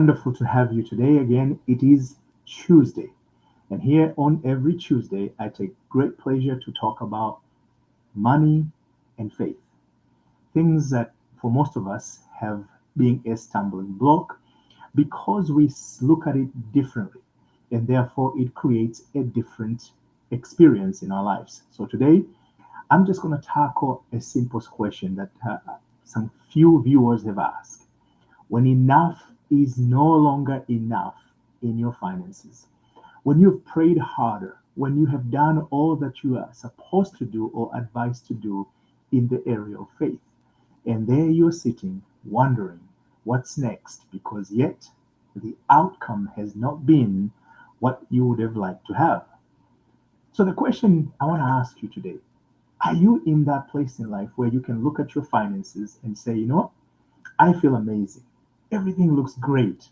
Wonderful to have you today again. It is Tuesday, and here on every Tuesday, I take great pleasure to talk about money and faith. Things that for most of us have been a stumbling block because we look at it differently, and therefore it creates a different experience in our lives. So today, I'm just going to tackle a simple question that some few viewers have asked. When enough is no longer enough in your finances, when you've prayed harder, when you have done all that you are supposed to do or advised to do in the area of faith, and there you're sitting wondering what's next because yet the outcome has not been what you would have liked to have. So, the question I want to ask you today, are you in that place in life where you can look at your finances and say, you know what? I feel amazing. Everything looks great.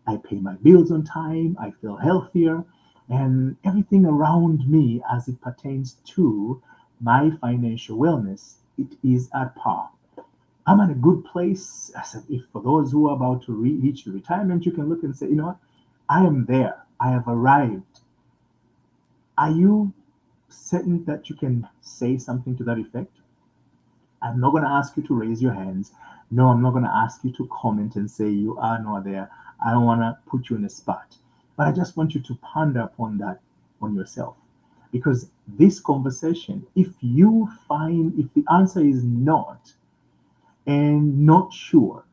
I pay my bills on time. I feel healthier. And everything around me, as it pertains to my financial wellness, it is at par. I'm at a good place. As if for those who are about to reach retirement, you can look and say, you know what? I am there. I have arrived. Are you certain that you can say something to that effect? I'm not going to ask you to raise your hands. No, I'm not going to ask you to comment and say you are not there. I don't want to put you in a spot. But I just want you to ponder upon that on yourself. Because this conversation, if the answer is not and not sure,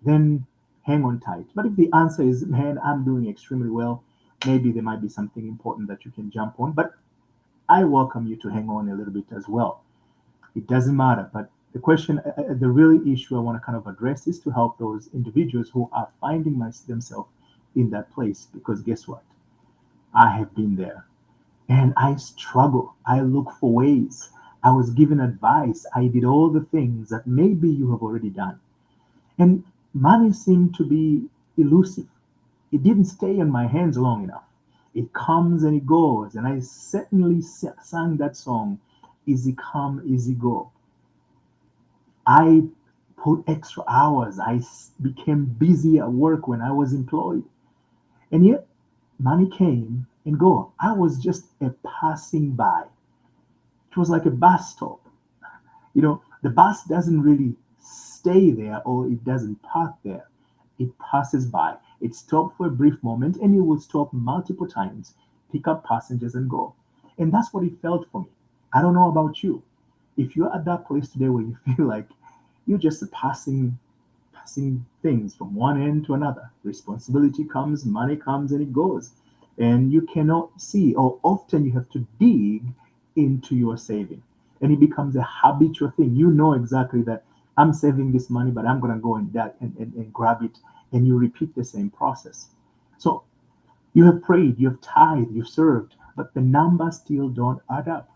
then hang on tight. But if the answer is, man, I'm doing extremely well, maybe there might be something important that you can jump on. But I welcome you to hang on a little bit as well. It doesn't matter. But the real issue I want to kind of address is to help those individuals who are finding themselves in that place. Because guess what? I have been there and I struggle. I look for ways. I was given advice. I did all the things that maybe you have already done. And money seemed to be elusive. It didn't stay in my hands long enough. It comes and it goes. And I certainly sang that song, Easy Come, Easy Go. I put extra hours. Became busy at work when I was employed. And yet, money came and go. I was just a passing by. It was like a bus stop. The bus doesn't really stay there or it doesn't park there. It passes by. It stops for a brief moment and it will stop multiple times, pick up passengers and go. And that's what it felt for me. I don't know about you. If you're at that place today where you feel like you're just passing things from one end to another. Responsibility comes, money comes, and it goes. And you cannot see, or often you have to dig into your saving. And it becomes a habitual thing. You know exactly that I'm saving this money, but I'm going to go and grab it. And you repeat the same process. So you have prayed, you have tithed, you've served, but the numbers still don't add up.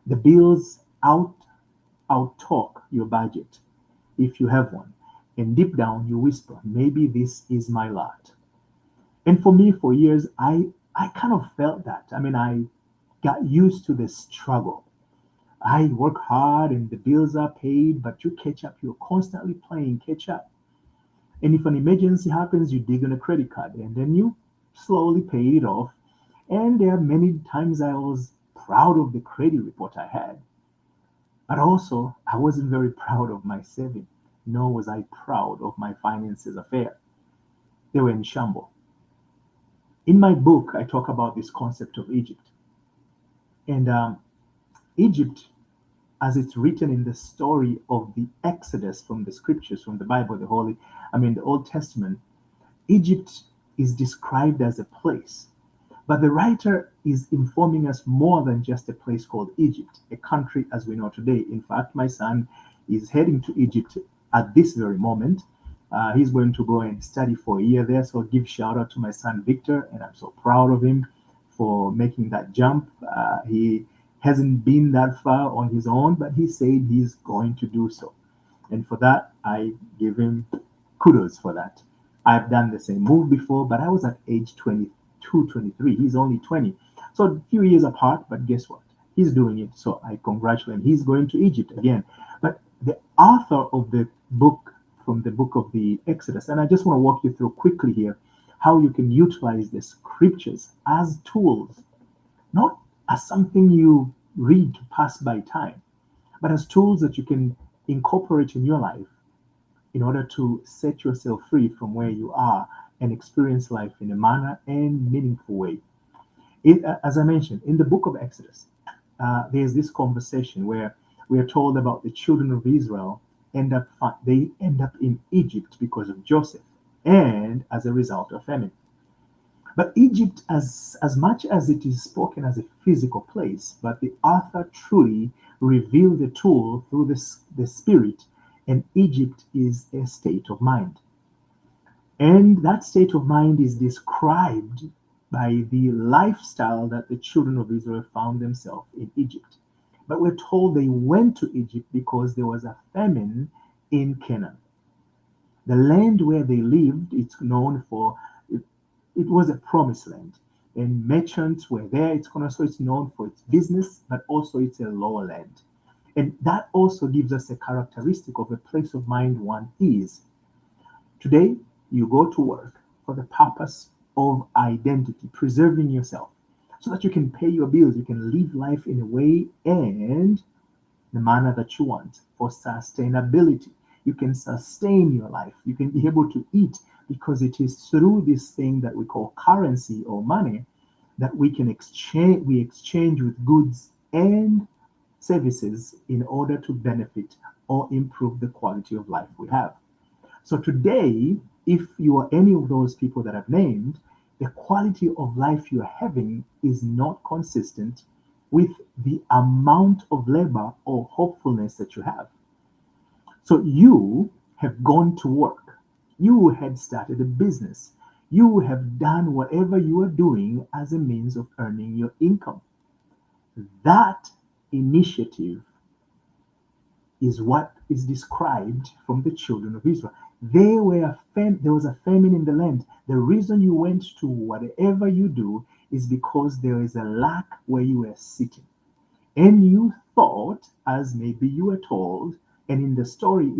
The bills outtalk your budget if you have one. And deep down you whisper, maybe this is my lot. And for me, for years, I kind of felt that. I mean, I got used to the struggle. I work hard and the bills are paid, but you catch up. You're constantly playing catch up. And if an emergency happens, you dig on a credit card and then you slowly pay it off. And there are many times I was proud of the credit report I had. But also, I wasn't very proud of my saving, nor was I proud of my finances affair. They were in shambles. In my book, I talk about this concept of Egypt. And Egypt, as it's written in the story of the Exodus from the scriptures, from the Bible, the Old Testament, Egypt is described as a place. But the writer is informing us more than just a place called Egypt, a country as we know today. In fact, my son is heading to Egypt at this very moment. He's going to go and study for a year there. So give shout out to my son Victor, and I'm so proud of him for making that jump. He hasn't been that far on his own, but he said he's going to do so. And for that, I give him kudos for that. I've done the same move before, but I was at age 22, 23. He's only 20. So a few years apart, but guess what? He's doing it. So I congratulate him. He's going to Egypt again. But the author of the book from the book of the Exodus. And I just want to walk you through quickly here how you can utilize the scriptures as tools, not as something you read to pass by time, but as tools that you can incorporate in your life in order to set yourself free from where you are and experience life in a manner and meaningful way. As I mentioned, in the book of Exodus, there's this conversation where we are told about the children of Israel they end up in Egypt because of Joseph and as a result of famine. But Egypt, as much as it is spoken as a physical place, but the author truly revealed the tool through the spirit, and Egypt is a state of mind. And that state of mind is described by the lifestyle that the children of Israel found themselves in Egypt. But we're told they went to Egypt because there was a famine in Canaan. The land where they lived, it's known for, it was a promised land. And merchants were there. So it's known for its business, but also it's a lower land. And that also gives us a characteristic of a place of mind one is. Today, you go to work for the purpose of identity, preserving yourself so that you can pay your bills, you can live life in a way and the manner that you want for sustainability. You can sustain your life. You can be able to eat because it is through this thing that we call currency or money that we exchange with goods and services in order to benefit or improve the quality of life we have. So today, if you are any of those people that I've named, the quality of life you're having is not consistent with the amount of labor or hopefulness that you have. So you have gone to work. You had started a business. You have done whatever you are doing as a means of earning your income. That initiative is what is described from the children of Israel. There was a famine in the land. The reason you went to whatever you do is because there is a lack where you were sitting. And you thought, as maybe you were told, and in the story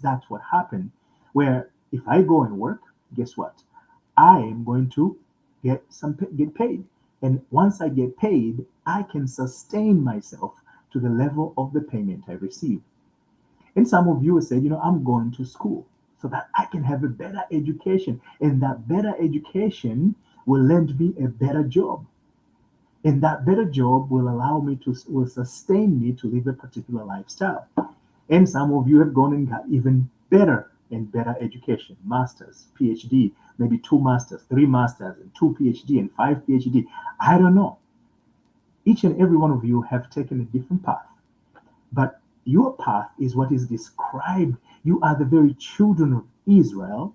that's what happened, where if I go and work, guess what? I am going to get paid. And once I get paid, I can sustain myself to the level of the payment I receive. And some of you will say, I'm going to school so that I can have a better education. And that better education will lend me a better job. And that better job will sustain me to live a particular lifestyle. And some of you have gone and got even better and better education, masters, PhD, maybe 2 masters, 3 masters, and 2 PhD, and 5 PhD. I don't know. Each and every one of you have taken a different path. But your path is what is described. You are the very children of Israel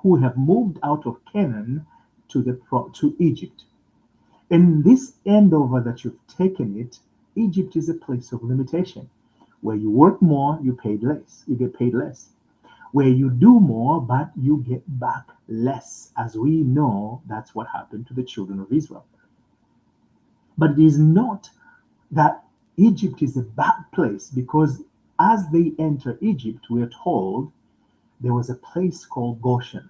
who have moved out of Canaan to Egypt. In this endover that you've taken it, Egypt is a place of limitation. Where you work more, you get paid less. Where you do more, but you get back less. As we know, that's what happened to the children of Israel. But it is not that Egypt is a bad place, because as they enter Egypt, we are told there was a place called Goshen,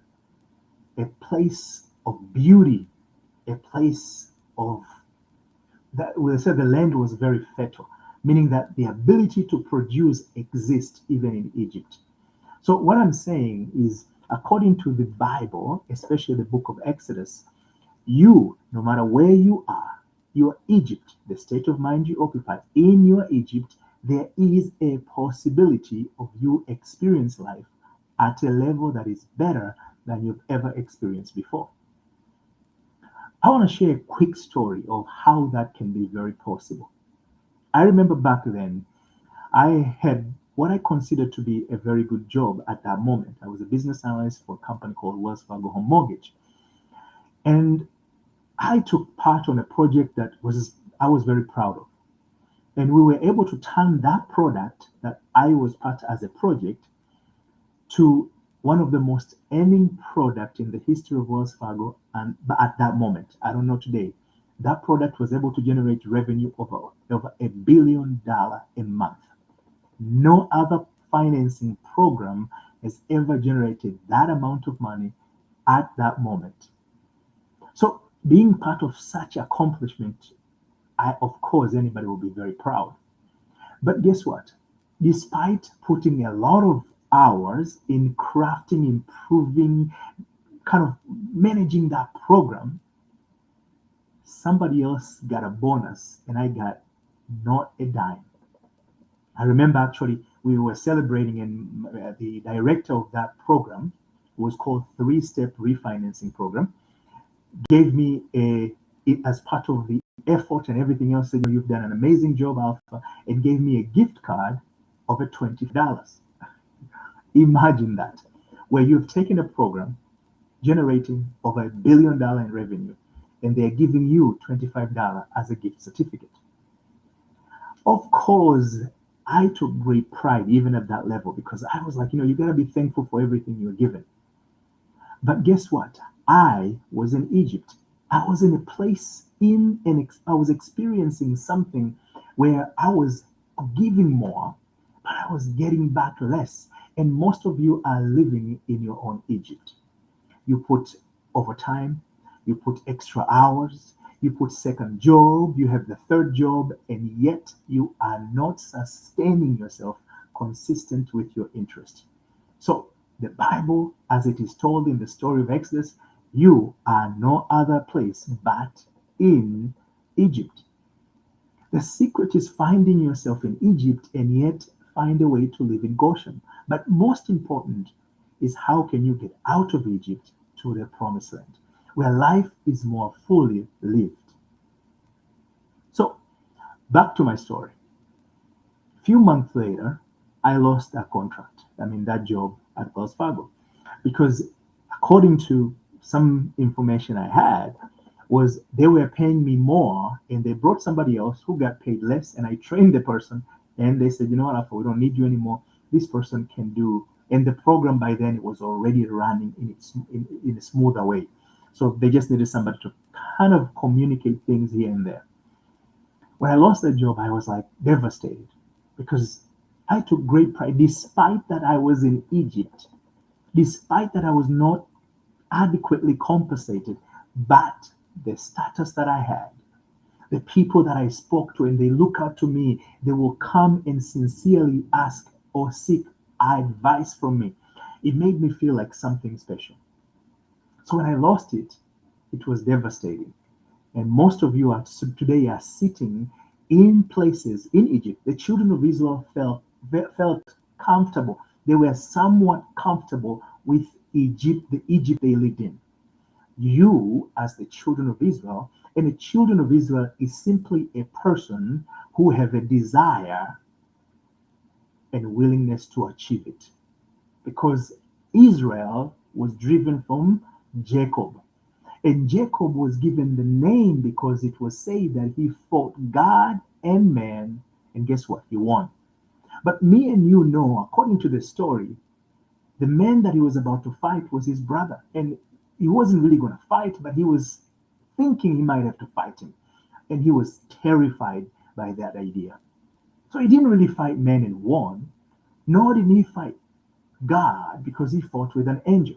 a place of beauty, a place of that we said the land was very fertile, meaning that the ability to produce exists even in Egypt. So what I'm saying is, according to the Bible, especially the book of Exodus, no matter where you are, your Egypt, the state of mind you occupy, in your Egypt, there is a possibility of you experience life at a level that is better than you've ever experienced before. I want to share a quick story of how that can be very possible. I remember back then, I had what I considered to be a very good job at that moment. I was a business analyst for a company called Wells Fargo Home Mortgage. And I took part on a project that I was very proud of. And we were able to turn that product that I was part as a project to one of the most earning product in the history of Wells Fargo. And at that moment, I don't know today, that product was able to generate revenue over $1 billion a month. No other financing program has ever generated that amount of money at that moment. So being part of such accomplishment, of course, anybody will be very proud. But guess what? Despite putting a lot of hours in crafting, improving, kind of managing that program, somebody else got a bonus and I got not a dime. I remember actually we were celebrating, and the director of that program was called Three-Step Refinancing Program, gave me as part of the effort and everything else, said, you've done an amazing job, Alpha, and gave me a gift card of a $20. Imagine that, where you've taken a program generating over $1 billion in revenue, and they're giving you $25 as a gift certificate. Of course, I took great pride even at that level because I was like, you got to be thankful for everything you're given. But guess what? I was in Egypt. I was in a place I was experiencing something where I was giving more, but I was getting back less. And most of you are living in your own Egypt. You put overtime, you put extra hours, you put second job, you have the third job, and yet you are not sustaining yourself consistent with your interest. So the Bible, as it is told in the story of Exodus, you are no other place but in Egypt. The secret is finding yourself in Egypt and yet find a way to live in Goshen. But most important is how can you get out of Egypt to the promised land, where life is more fully lived. So back to my story. A few months later, I lost that contract. I mean, that job at Wells Fargo, because according to some information I had, was they were paying me more, and they brought somebody else who got paid less, and I trained the person, and they said, you know what, Alpha, we don't need you anymore. This person can do, and the program by then it was already running in a smoother way. So they just needed somebody to kind of communicate things here and there. When I lost that job, I was like devastated because I took great pride, despite that I was in Egypt, despite that I was not adequately compensated, but the status that I had, the people that I spoke to, and they look up to me, they will come and sincerely ask or seek advice from me. It made me feel like something special. So when I lost it, it was devastating. And most of you today are sitting in places in Egypt. The children of Israel felt comfortable. They were somewhat comfortable with Egypt, the Egypt they lived in. You, as the children of Israel, and the children of Israel is simply a person who have a desire and willingness to achieve it. Because Israel was driven from Jacob. And Jacob was given the name because it was said that he fought God and man, and guess what? He won. But me and you know, according to the story, the man that he was about to fight was his brother. And he wasn't really going to fight, but he was thinking he might have to fight him. And he was terrified by that idea. So he didn't really fight men and won, nor did he fight God because he fought with an angel.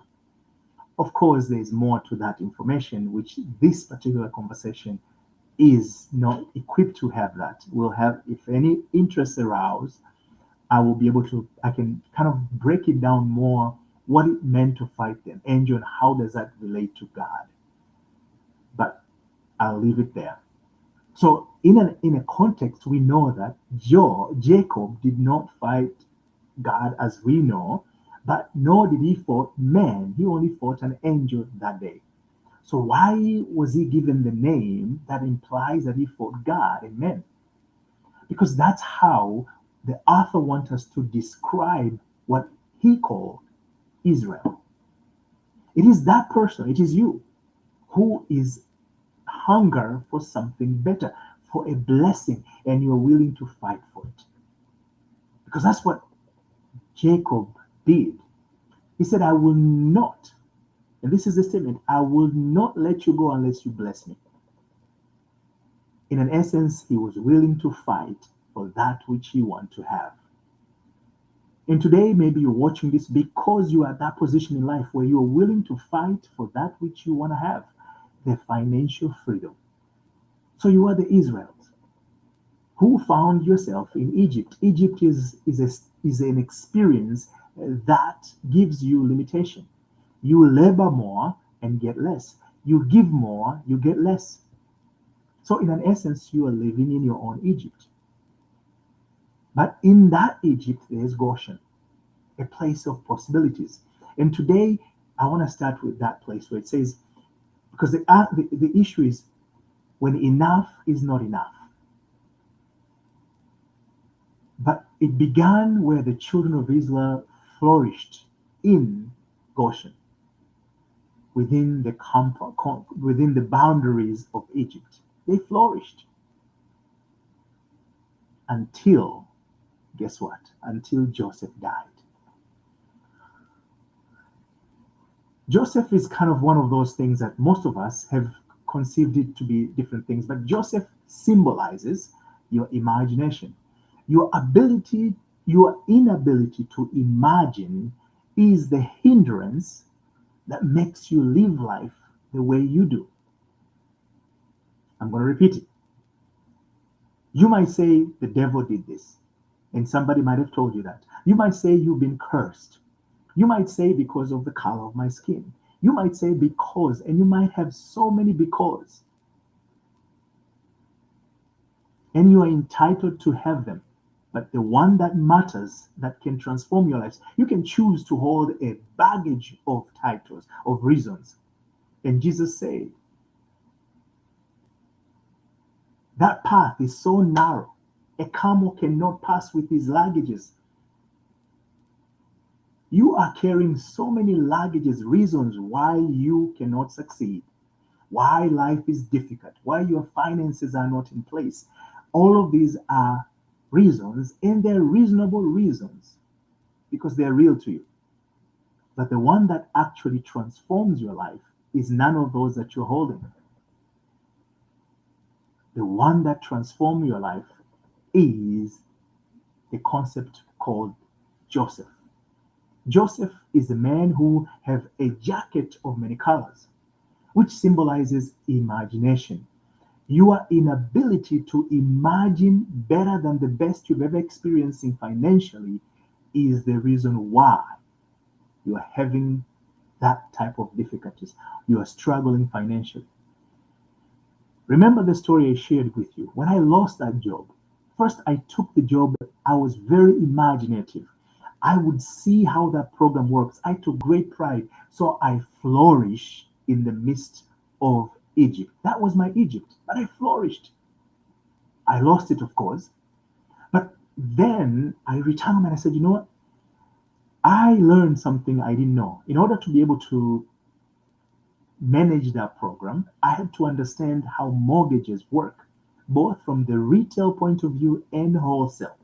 Of course, there's more to that information, which this particular conversation is not equipped to have that. We'll have, if any interest aroused, I can kind of break it down more, what it meant to fight the angel and how does that relate to God. But I'll leave it there. So in a context, we know that Jacob did not fight God as we know, but nor did he fought man. He only fought an angel that day. So why was he given the name that implies that he fought God and men? Because that's how the author wants us to describe what he called Israel. It is that person, it is you, who is hunger for something better, for a blessing, and you're willing to fight for it. Because that's what Jacob did. He said, I will not, and this is the statement, I will not let you go unless you bless me. In an essence, he was willing to fight for that which he wanted to have. And today, maybe you're watching this because you are at that position in life where you are willing to fight for that which you want to have, the financial freedom. So you are the Israelites who found yourself in Egypt. Egypt is an experience that gives you limitation. You labor more and get less. You give more, you get less. So, in an essence, you are living in your own Egypt. But in that Egypt, there's Goshen, a place of possibilities. And today, I want to start with that place where it says, because the issue is when enough is not enough. But it began where the children of Israel flourished in Goshen, within the boundaries of Egypt. They flourished until, guess what? Until Joseph died. Joseph is kind of one of those things that most of us have conceived it to be different things, but Joseph symbolizes your imagination. Your ability, your inability to imagine is the hindrance that makes you live life the way you do. I'm going to repeat it. You might say the devil did this, and somebody might have told you that. You might say you've been cursed. You might say because of the color of my skin. You might say because, and you might have so many because. And you are entitled to have them. But the one that matters, that can transform your lives, you can choose to hold a baggage of titles, of reasons. And Jesus said, that path is so narrow, a camel cannot pass with his luggages. You are carrying so many luggages, reasons why you cannot succeed, why life is difficult, why your finances are not in place. All of these are reasons, and they're reasonable reasons because they're real to you. But the one that actually transforms your life is none of those that you're holding. The one that transforms your life is the concept called Joseph. Joseph is a man who have a jacket of many colors, which symbolizes imagination. Your inability to imagine better than the best you've ever experienced financially is the reason why you are having that type of difficulties. You are struggling financially. Remember the story I shared with you. When I lost that job, first I took the job, I was very imaginative. I would see how that program works. I took great pride. So I flourish in the midst of Egypt. That was my Egypt, but I flourished. I lost it, of course. But then I returned home and I said, you know what? I learned something I didn't know. In order to be able to manage that program, I had to understand how mortgages work, both from the retail point of view and wholesale.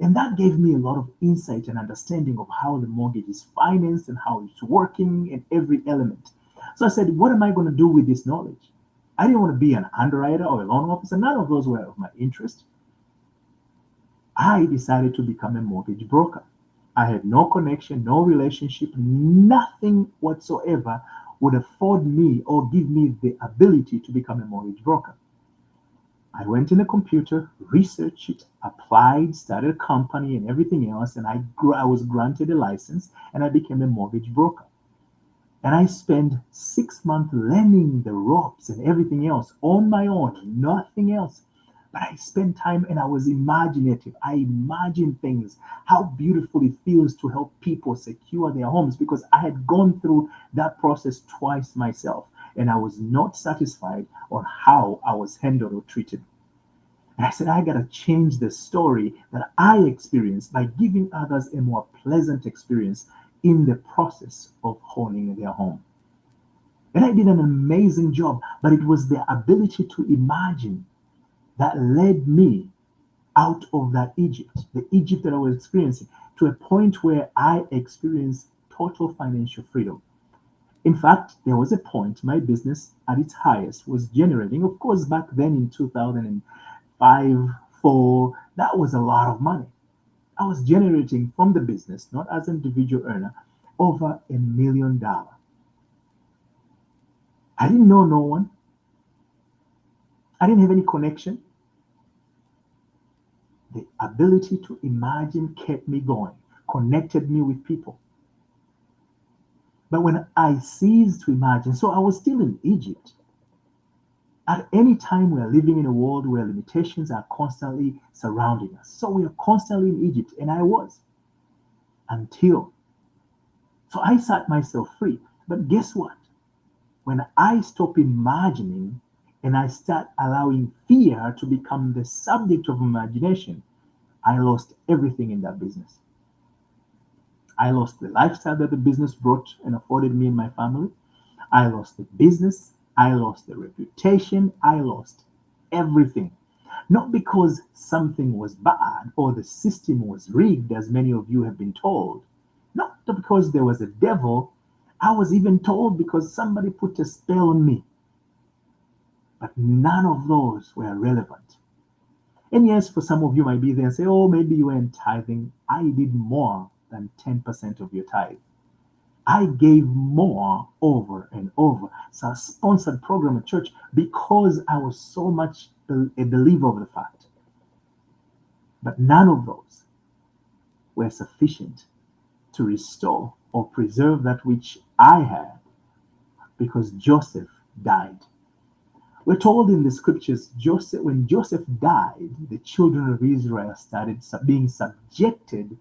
And that gave me a lot of insight and understanding of how the mortgage is financed and how it's working and every element. So I said, what am I going to do with this knowledge? I didn't want to be an underwriter or a loan officer. None of those were of my interest. I decided to become a mortgage broker. I had no connection, no relationship, nothing whatsoever would afford me or give me the ability to become a mortgage broker. I went in a computer, researched it, applied, started a company and everything else, and I was granted a license and I became a mortgage broker. And I spent 6 months learning the ropes and everything else on my own, nothing else. But I spent time and I was imaginative. I imagined things, how beautiful it feels to help people secure their homes because I had gone through that process twice myself and I was not satisfied on how I was handled or treated. And I said, I got to change the story that I experienced by giving others a more pleasant experience in the process of owning their home. And I did an amazing job, but it was the ability to imagine that led me out of that Egypt, the Egypt that I was experiencing, to a point where I experienced total financial freedom. In fact, there was a point my business at its highest was generating, of course, back then in 2005, 4, that was a lot of money. I was generating from the business, not as an individual earner, over $1 million. I didn't know no one. I didn't have any connection. The ability to imagine kept me going, connected me with people. But when I ceased to imagine, so I was still in Egypt. At any time, we are living in a world where limitations are constantly surrounding us. So we are constantly in Egypt, and I was until. So I set myself free. But guess what? When I stop imagining and I start allowing fear to become the subject of imagination, I lost everything in that business. I lost the lifestyle that the business brought and afforded me and my family. I lost the business. I lost the reputation. I lost everything. Not because something was bad or the system was rigged, as many of you have been told. Not because there was a devil. I was even told because somebody put a spell on me. But none of those were relevant. And yes, for some of you might be there and say, oh, maybe you weren't tithing. I did more than 10% of your tithe. I gave more over and over. So I sponsored program at church because I was so much a believer of the fact. But none of those were sufficient to restore or preserve that which I had, because Joseph died. We're told in the scriptures, when Joseph died, the children of Israel started being subjected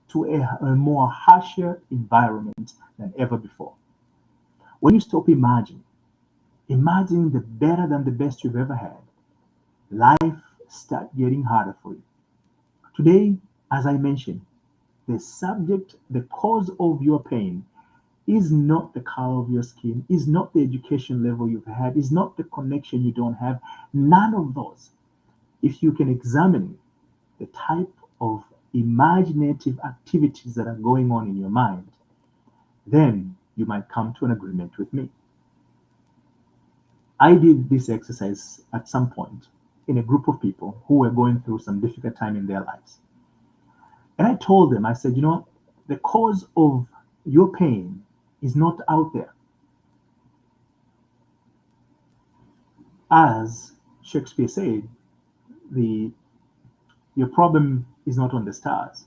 to a more harsher environment than ever before. When you stop imagining the better than the best you've ever had, life starts getting harder for you. Today, as I mentioned, the cause of your pain is not the color of your skin, is not the education level you've had, is not the connection you don't have. None of those. If you can examine the type of imaginative activities that are going on in your mind, then you might come to an agreement with me. I did this exercise at some point in a group of people who were going through some difficult time in their lives. And I told them, I said, you know, the cause of your pain is not out there. As Shakespeare said, your problem is not on the stars.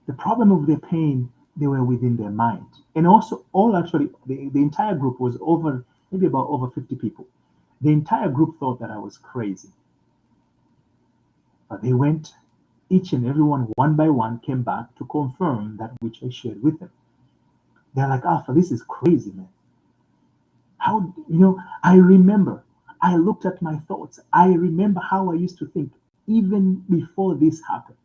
The problem of their pain, they were within their mind. And also, the entire group was maybe about over 50 people. The entire group thought that I was crazy. But they went, each and every one by one, came back to confirm that which I shared with them. They're like, Alpha, this is crazy, man. How, I remember, I looked at my thoughts. I remember how I used to think even before this happened.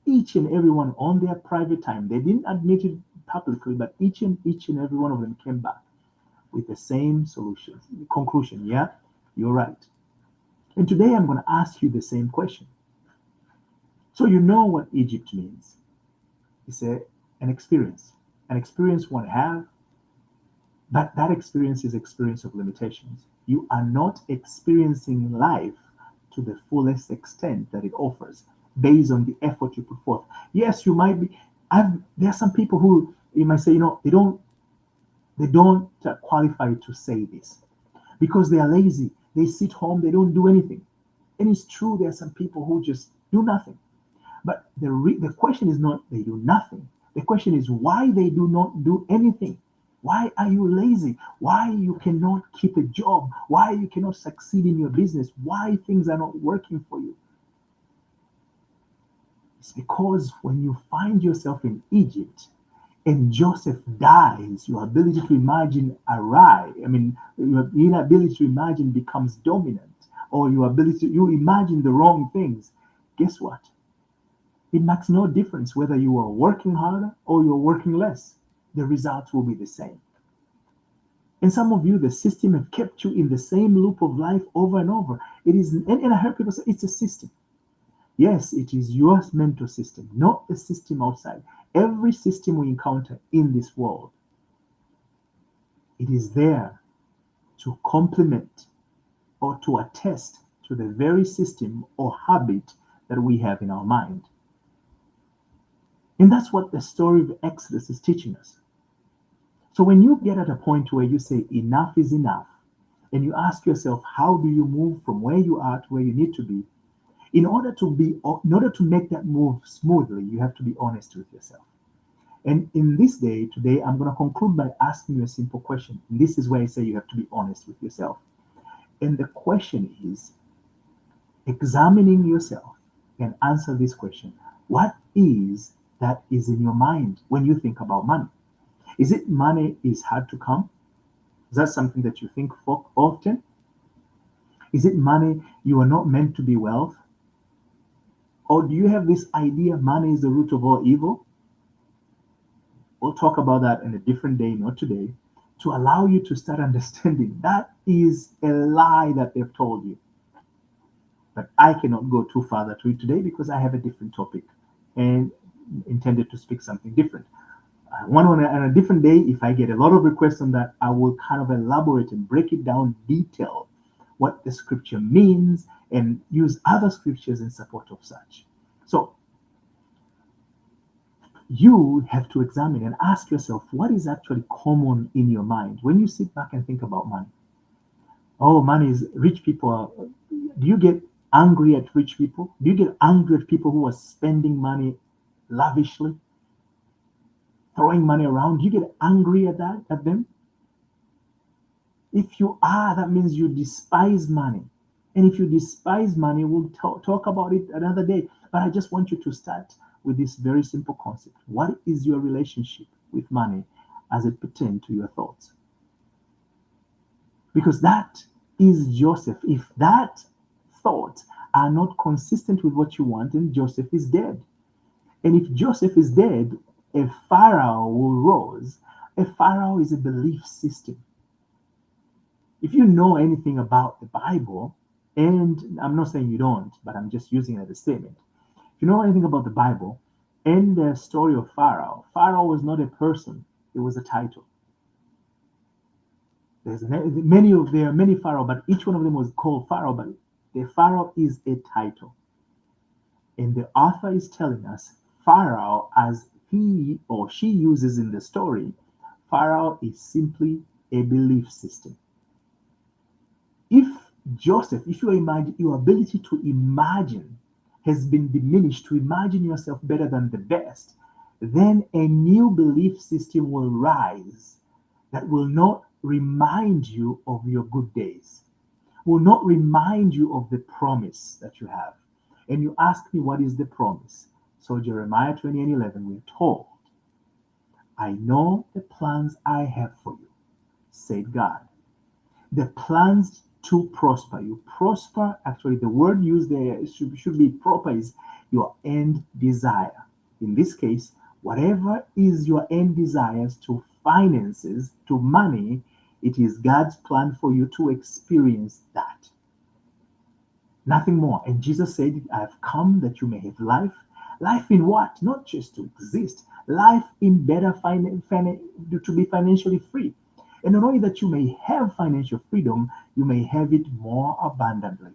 Each and every one on their private time, they didn't admit it publicly, but each and every one of them came back with the same solution, conclusion. Yeah, you're right. And today I'm going to ask you the same question. So you know what Egypt means. It's an experience. An experience one have, but that experience is experience of limitations. You are not experiencing life to the fullest extent that it offers based on the effort you put forth. Yes, you might be. There are some people who you might say, they don't qualify to say this because they are lazy. They sit home, they don't do anything. And it's true, there are some people who just do nothing. But the question is not they do nothing. The question is why they do not do anything. Why are you lazy? Why you cannot keep a job? Why you cannot succeed in your business? Why things are not working for you? It's because when you find yourself in Egypt and Joseph dies, your ability to imagine your inability to imagine becomes dominant, or you imagine the wrong things. Guess what? It makes no difference whether you are working harder or you're working less. The results will be the same. And some of you, the system have kept you in the same loop of life over and over. It is, and I heard people say it's a system. Yes, it is your mental system, not the system outside. Every system we encounter in this world, it is there to complement or to attest to the very system or habit that we have in our mind. And that's what the story of Exodus is teaching us. So when you get at a point where you say enough is enough, and you ask yourself, how do you move from where you are to where you need to be? In order to make that move smoothly, you have to be honest with yourself. And in this day, today, I'm going to conclude by asking you a simple question. And this is where I say you have to be honest with yourself. And the question is, examining yourself and answer this question. What is that is in your mind when you think about money? Is it money is hard to come? Is that something that you think for often? Is it money you are not meant to be wealth? Or do you have this idea money is the root of all evil? We'll talk about that in a different day, not today, to allow you to start understanding that is a lie that they've told you. But I cannot go too further to it today because I have a different topic and intended to speak something different. One on a different day, if I get a lot of requests on that, I will kind of elaborate and break it down detail what the scripture means and use other scriptures in support of such. So you have to examine and ask yourself what is actually common in your mind when you sit back and think about money. Oh, money is rich people. Do you get angry at rich people? Do you get angry at people who are spending money lavishly, throwing money around? Do you get angry at them? If you are, that means you despise money. And if you despise money, we'll talk about it another day. But I just want you to start with this very simple concept. What is your relationship with money as it pertains to your thoughts? Because that is Joseph. If that thoughts are not consistent with what you want, then Joseph is dead. And if Joseph is dead, a Pharaoh will rise. A Pharaoh is a belief system. If you know anything about the Bible, and I'm not saying you don't, but I'm just using it as a statement. If you know anything about the Bible and the story of Pharaoh, Pharaoh was not a person, it was a title. There are many Pharaoh, but each one of them was called Pharaoh, but the Pharaoh is a title. And the author is telling us Pharaoh, as he or she uses in the story, Pharaoh is simply a belief system. If your ability to imagine has been diminished, to imagine yourself better than the best, then a new belief system will rise that will not remind you of your good days, will not remind you of the promise that you have. And you ask me, what is the promise? So Jeremiah 20:11, we're told, I know the plans I have for you, said God. The plans to prosper you. Prosper, actually, the word used there should be proper, is your end desire. In this case, whatever is your end desires to finances, to money, it is God's plan for you to experience that. Nothing more. And Jesus said, I have come that you may have life. Life in what? Not just to exist. Life in better to be financially free. And not only that you may have financial freedom, you may have it more abundantly.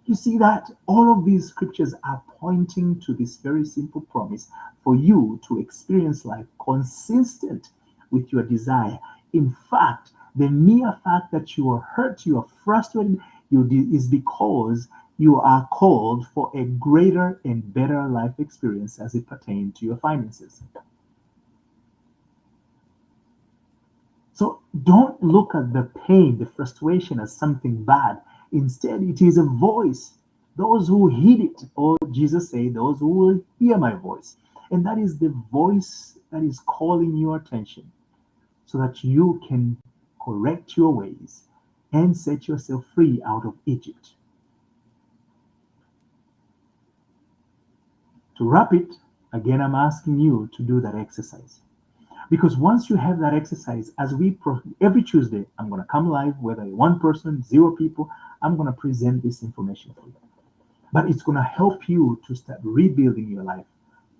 You see that all of these scriptures are pointing to this very simple promise for you to experience life consistent with your desire. In fact, the mere fact that you are hurt, you are frustrated, is because you are called for a greater and better life experience as it pertains to your finances. So don't look at the pain, the frustration as something bad. Instead, it is a voice. Those who heed it, or Jesus said, those who will hear my voice. And that is the voice that is calling your attention so that you can correct your ways and set yourself free out of Egypt. To wrap it, again, I'm asking you to do that exercise. Because once you have that exercise, every Tuesday, I'm going to come live, whether one person, 0 people, I'm going to present this information for you. But it's going to help you to start rebuilding your life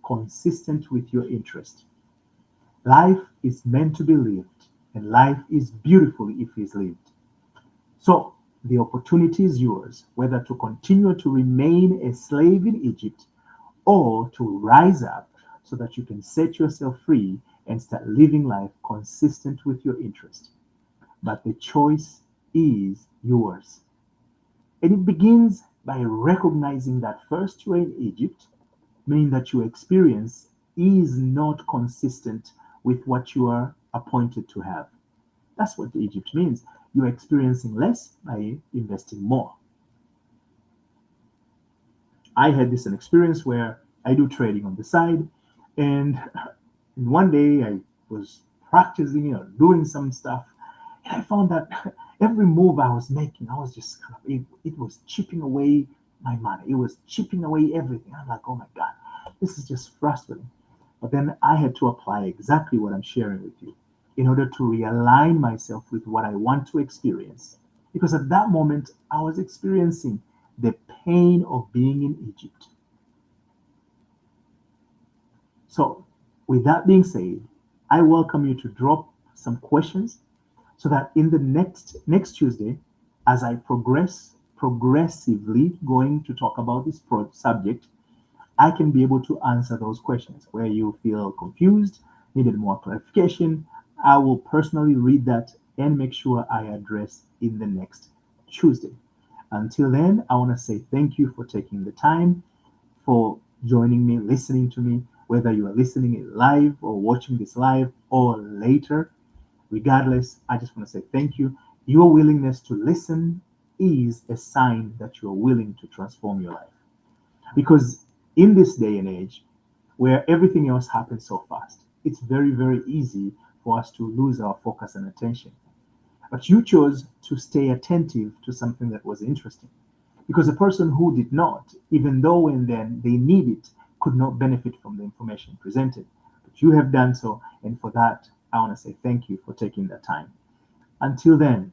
consistent with your interest. Life is meant to be lived, and life is beautiful if it's lived. So The opportunity is yours, whether to continue to remain a slave in Egypt or to rise up so that you can set yourself free and start living life consistent with your interest. But the choice is yours. And it begins by recognizing that first you are in Egypt, meaning that your experience is not consistent with what you are appointed to have. That's what Egypt means. You're experiencing less by investing more. I had this an experience where I do trading on the side, and one day I was practicing or doing some stuff, and I found that every move I was making, I was just kind of it was chipping away my money. It was chipping away everything. I'm like, oh my God, this is just frustrating. But then I had to apply exactly what I'm sharing with you in order to realign myself with what I want to experience. Because at that moment, I was experiencing the pain of being in Egypt. So, with that being said, I welcome you to drop some questions so that in the next Tuesday, as I progressively going to talk about this subject, I can be able to answer those questions where you feel confused, needed more clarification. I will personally read that and make sure I address in the next Tuesday. Until then, I want to say thank you for taking the time, for joining me, listening to me, whether you are listening live or watching this live or later. Regardless, I just want to say thank you. Your willingness to listen is a sign that you're willing to transform your life. Because in this day and age, where everything else happens so fast, it's very, very easy for us to lose our focus and attention. But you chose to stay attentive to something that was interesting. Because a person who did not, even though and then they need it, could not benefit from the information presented. But you have done so, and for that, I want to say thank you for taking the time. Until then,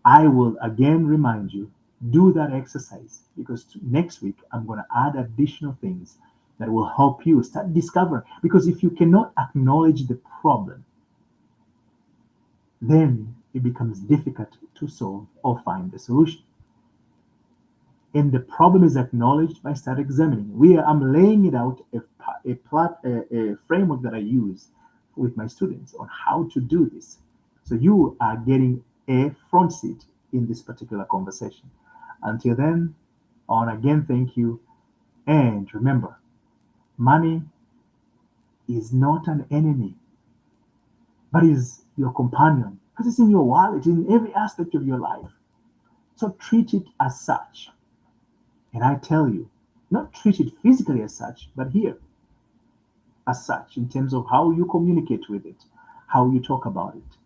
I will again remind you, do that exercise because next week I'm going to add additional things that will help you start discovering. Because if you cannot acknowledge the problem, then it becomes difficult to solve or find the solution. And the problem is acknowledged by start examining. I'm laying it out a framework that I use with my students on how to do this. So you are getting a front seat in this particular conversation. Until then, I want to again thank you. And remember, money is not an enemy, but is your companion because it's in your wallet, in every aspect of your life. So treat it as such. And I tell you, not treat it physically as such, but here as such, in terms of how you communicate with it, how you talk about it.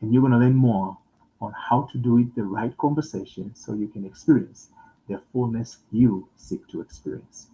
And you're going to learn more on how to do it the right conversation so you can experience the fullness you seek to experience.